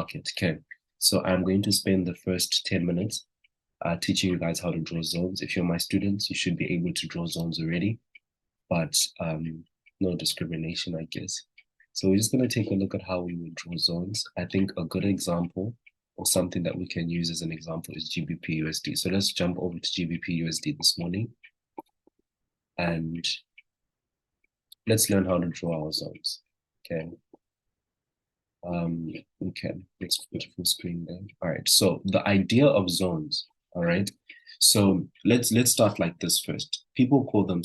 market. Okay, so I'm going to spend the first 10 minutes teaching you guys how to draw zones. If you're my students, you should be able to draw zones already, but no discrimination, I guess. So we're just going to take a look at how we would draw zones. I think a good example or something that we can use as an example is GBP USD. So let's jump over to GBP USD this morning and let's learn how to draw our zones. Okay. Okay, let's put full screen there. All right, so the idea of zones, all right. So let's start like this first. Some people call them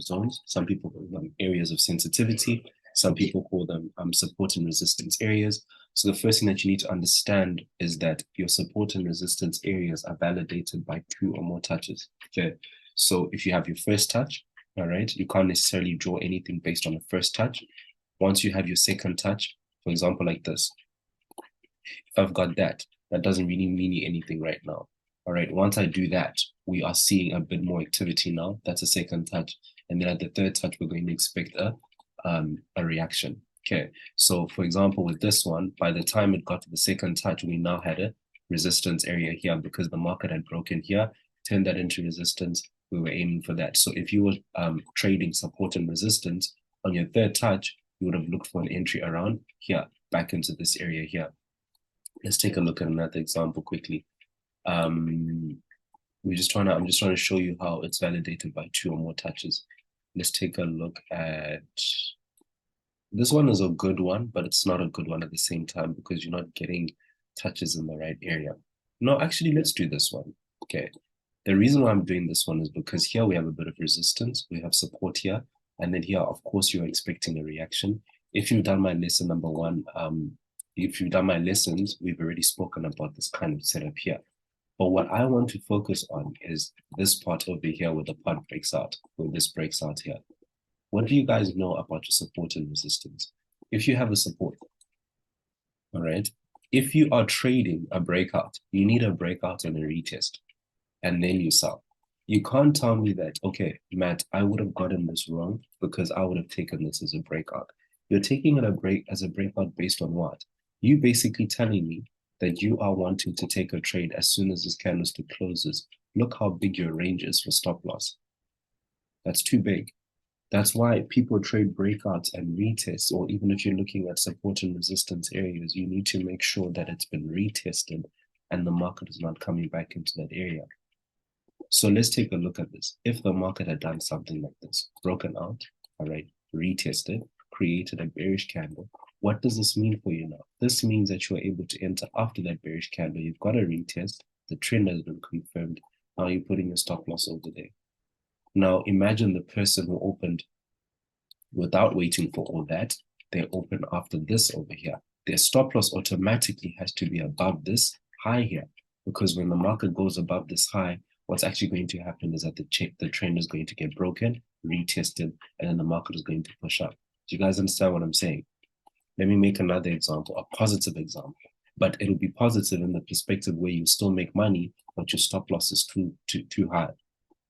zones, some people call them areas of sensitivity, some people call them support and resistance areas. So the first thing that you need to understand is that your support and resistance areas are validated by 2 or more touches. Okay, so if you have your first touch, all right, you can't necessarily draw anything based on the first touch. Once you have your second touch, for example, like this, if I've got that, that doesn't really mean anything right now. All right, once I do that, we are seeing a bit more activity now. That's a second touch. And then at the third touch, we're going to expect a reaction. Okay, so for example, with this one, by the time it got to the second touch, we now had a resistance area here because the market had broken here, turned that into resistance. We were aiming for that. So if you were trading support and resistance on your third touch, you would have looked for an entry around here, back into this area here. Let's take a look at another example quickly. I'm just trying to show you how it's validated by 2 or more touches. Let's take a look at this one. Is a good one, but it's not a good one at the same time because you're not getting touches in the right area. No, actually, let's do this one. Okay. The reason why I'm doing this one is because here we have a bit of resistance. We have support here. And then here, of course, you're expecting a reaction. If you've done my lesson number 1, if you've done my lessons, we've already spoken about this kind of setup here. But what I want to focus on is this part over here where the part breaks out, where this breaks out here. What do you guys know about your support and resistance? If you have a support, all right, if you are trading a breakout, you need a breakout and a retest, and then you sell. You can't tell me that, okay, Matt, I would have gotten this wrong because I would have taken this as a breakout. You're taking it as a breakout based on what? You basically telling me that you are wanting to take a trade as soon as this candlestick closes. Look how big your range is for stop loss. That's too big. That's why people trade breakouts and retests, or even if you're looking at support and resistance areas, you need to make sure that it's been retested and the market is not coming back into that area. So let's take a look at this. If the market had done something like this, broken out, all right, retested, created a bearish candle, what does this mean for you now? This means that you are able to enter after that bearish candle. You've got a retest, the trend has been confirmed. Now you're putting your stop loss over there. Now imagine the person who opened without waiting for all that. They open after this over here. Their stop loss automatically has to be above this high here, because when the market goes above this high, what's actually going to happen is that the trend is going to get broken, retested, and then the market is going to push up. Do you guys understand what I'm saying? Let me make another example, a positive example, but it'll be positive in the perspective where you still make money, but your stop loss is too high.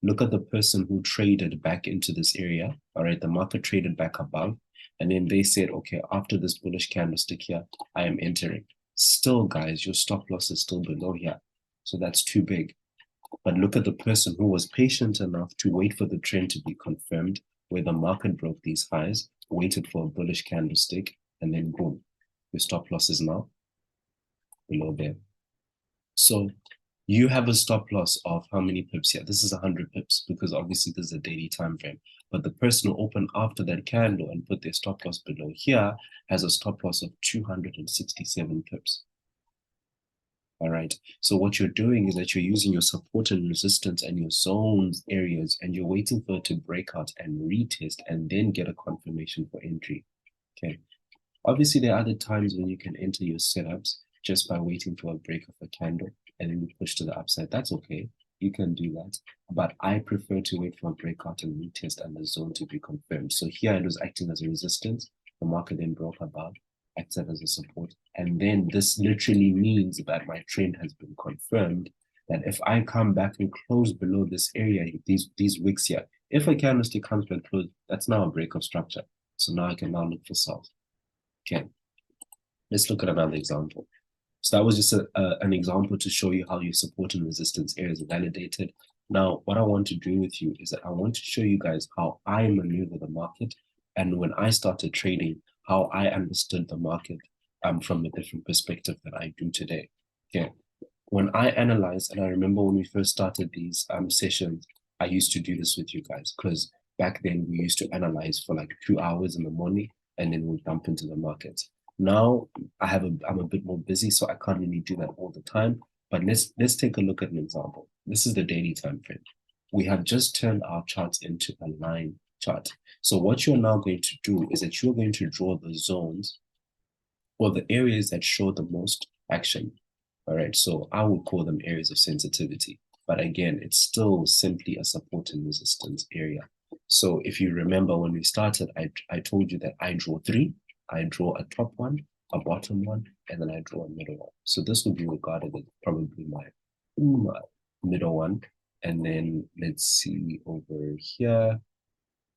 Look at the person who traded back into this area. All right, the market traded back above, and then they said, okay, after this bullish candlestick here, I am entering. Still, guys, your stop loss is still below here. So that's too big. But look at the person who was patient enough to wait for the trend to be confirmed, where the market broke these highs, waited for a bullish candlestick, and then boom, your stop loss is now below there. So you have a stop loss of how many pips here? This is 100 pips because obviously this is a daily time frame. But the person who opened after that candle and put their stop loss below here has a stop loss of 267 pips. All right. So what you're doing is that you're using your support and resistance and your zones areas, and you're waiting for it to break out and retest and then get a confirmation for entry. Okay. Obviously, there are other times when you can enter your setups just by waiting for a break of a candle and then you push to the upside. That's okay. You can do that. But I prefer to wait for a breakout and retest and the zone to be confirmed. So here it was acting as a resistance. The market then broke above, acted as a support. And then this literally means that my trend has been confirmed, that if I come back and close below this area, these wicks here, if a candlestick comes to a close, that's now a break of structure. So now I can now look for sales. Okay, let's look at another example. So that was just an example to show you how your support and resistance areas are validated. Now, what I want to do with you is that I want to show you guys how I maneuver the market. And when I started trading, how I understood the market from a different perspective than I do today. Okay. When I analyze, and I remember when we first started these sessions, I used to do this with you guys because back then we used to analyze for like 2 hours in the morning and then we'll jump into the market. Now I'm a bit more busy, so I can't really do that all the time. But let's take a look at an example. This is the daily time frame. We have just turned our charts into a line chart. So what you're now going to do is that you're going to draw the zones or the areas that show the most action. All right, so I would call them areas of sensitivity. But again, it's still simply a support and resistance area. So if you remember when we started, I told you that I draw three. I draw a top one, a bottom one, and then I draw a middle one. So this would be regarded as probably my middle one. And then let's see over here.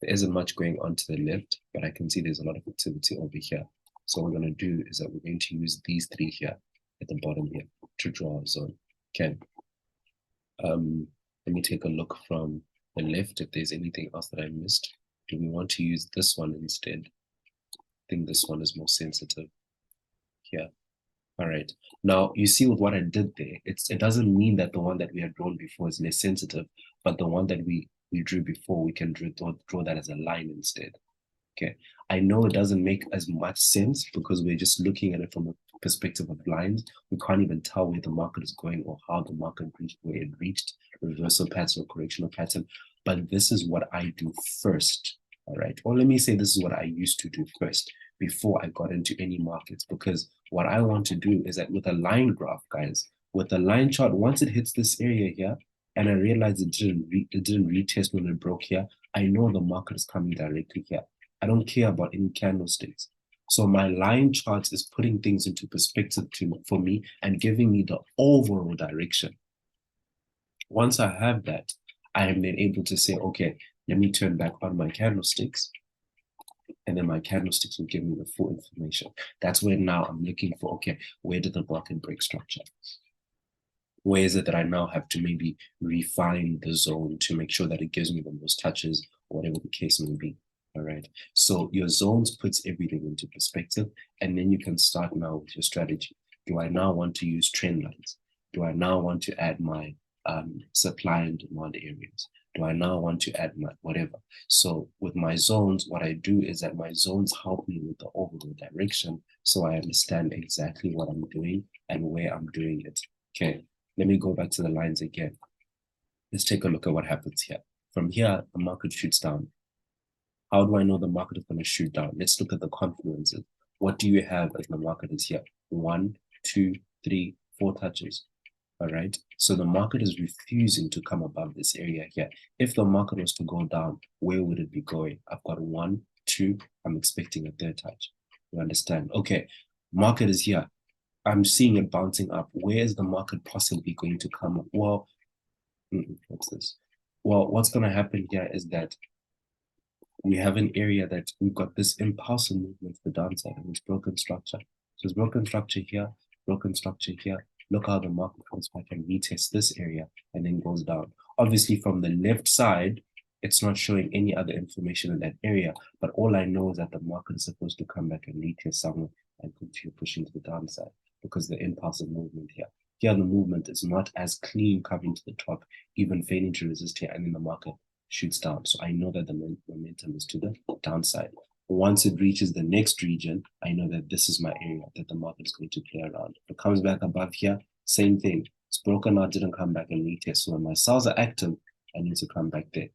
There isn't much going on to the left, but I can see there's a lot of activity over here. So what we're going to do is that we're going to use these three here at the bottom here to draw a zone. Okay. Let me take a look from the left if there's anything else that I missed. Do we want to use this one instead? I think this one is more sensitive here. All right. Now, you see with what I did there, it doesn't mean that the one that we had drawn before is less sensitive, but the one that we drew before, we can draw that as a line instead. Okay, I know it doesn't make as much sense because we're just looking at it from a perspective of lines. We can't even tell where the market is going or how the market reached, where it reached, reversal pattern or correctional pattern. But this is what I do first, all right? Or let me say this is what I used to do first before I got into any markets, because what I want to do is that with a line graph, guys, with a line chart, once it hits this area here, and I realized it didn't retest when it broke here, I know the market is coming directly here. I don't care about any candlesticks. So my line chart is putting things into perspective for me and giving me the overall direction. Once I have that, I am then able to say, okay, let me turn back on my candlesticks. And then my candlesticks will give me the full information. That's where now I'm looking for, okay, where did the market break structure? Where is it that I now have to maybe refine the zone to make sure that it gives me the most touches, or whatever the case may be? All right. So your zones puts everything into perspective, and then you can start now with your strategy. Do I now want to use trend lines? Do I now want to add my supply and demand areas? Do I now want to add my whatever? So with my zones, what I do is that my zones help me with the overall direction, so I understand exactly what I'm doing and where I'm doing it. Okay. Let me go back to the lines again. Let's take a look at what happens here. From here, the market shoots down. How do I know the market is going to shoot down? Let's look at the confluences. What do you have as the market is here? 1, 2, 3, 4 touches. All right. So the market is refusing to come above this area here. If the market was to go down, where would it be going? I've got 1, 2. I'm expecting a third touch. You understand? Okay. Market is here. I'm seeing it bouncing up. Where is the market possibly going to come up? Well, what's this? Well, what's going to happen here is that we have an area that we've got this impulsive movement to the downside and it's broken structure. So it's broken structure here, broken structure here. Look how the market comes back and retests this area and then goes down. Obviously, from the left side, it's not showing any other information in that area, but all I know is that the market is supposed to come back and retest somewhere and continue pushing to the downside because the impulsive movement here. Here, the movement is not as clean coming to the top, even failing to resist here, and then the market shoots down. So I know that the momentum is to the downside. Once it reaches the next region, I know that this is my area that the market is going to play around. If it comes back above here, same thing. It's broken out, didn't come back and retest. So when my cells are active, I need to come back there.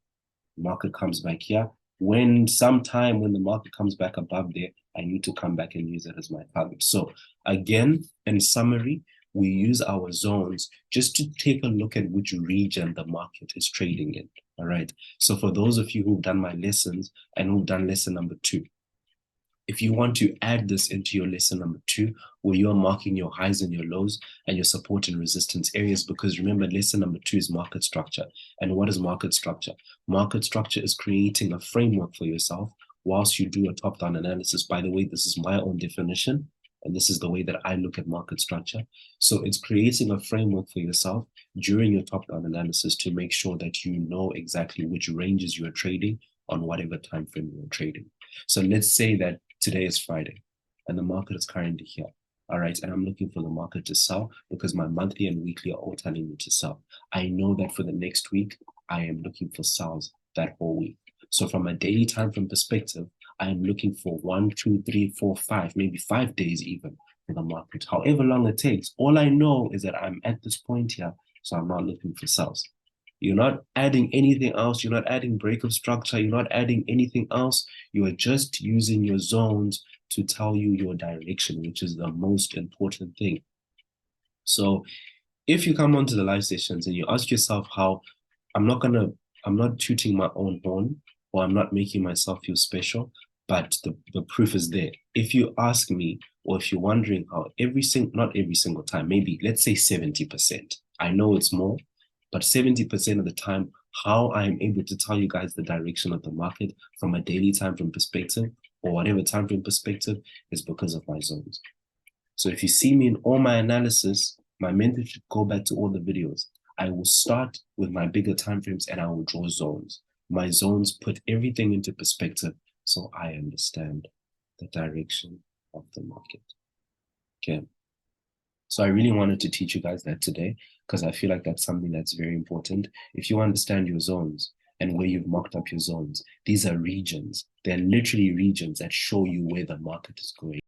The market comes back here. When the market comes back above there, I need to come back and use it as my target. So again, in summary, we use our zones just to take a look at which region the market is trading in. All right. So for those of you who've done my lessons and who've done lesson number 2, if you want to add this into your lesson number 2, where you're marking your highs and your lows and your support and resistance areas, because remember, lesson number 2 is market structure. And what is market structure? Market structure is creating a framework for yourself whilst you do a top-down analysis. By the way, this is my own definition. And this is the way that I look at market structure. So it's creating a framework for yourself during your top-down analysis to make sure that you know exactly which ranges you are trading on whatever time frame you're trading. So let's say that today is Friday and the market is currently here. All right, and I'm looking for the market to sell because my monthly and weekly are all telling me to sell. I know that for the next week, I am looking for sales that whole week. So from a daily time frame perspective, I am looking for 1, 2, 3, 4, 5, maybe 5 days even for the market. However long it takes, all I know is that I'm at this point here, so I'm not looking for sales. You're not adding anything else. You're not adding breakup structure. You're not adding anything else. You are just using your zones to tell you your direction, which is the most important thing. So if you come onto the live sessions and you ask yourself how, I'm not tooting my own horn, or I'm not making myself feel special, but the proof is there. If you ask me, or if you're wondering how not every single time, maybe let's say 70%. I know it's more, but 70% of the time, how I'm able to tell you guys the direction of the market from a daily time frame perspective, or whatever time frame perspective, is because of my zones. So if you see me in all my analysis, my mentorship, go back to all the videos. I will start with my bigger timeframes and I will draw zones. My zones put everything into perspective so I understand the direction of the market. Okay. So I really wanted to teach you guys that today because I feel like that's something that's very important. If you understand your zones and where you've marked up your zones, these are regions. They're literally regions that show you where the market is going.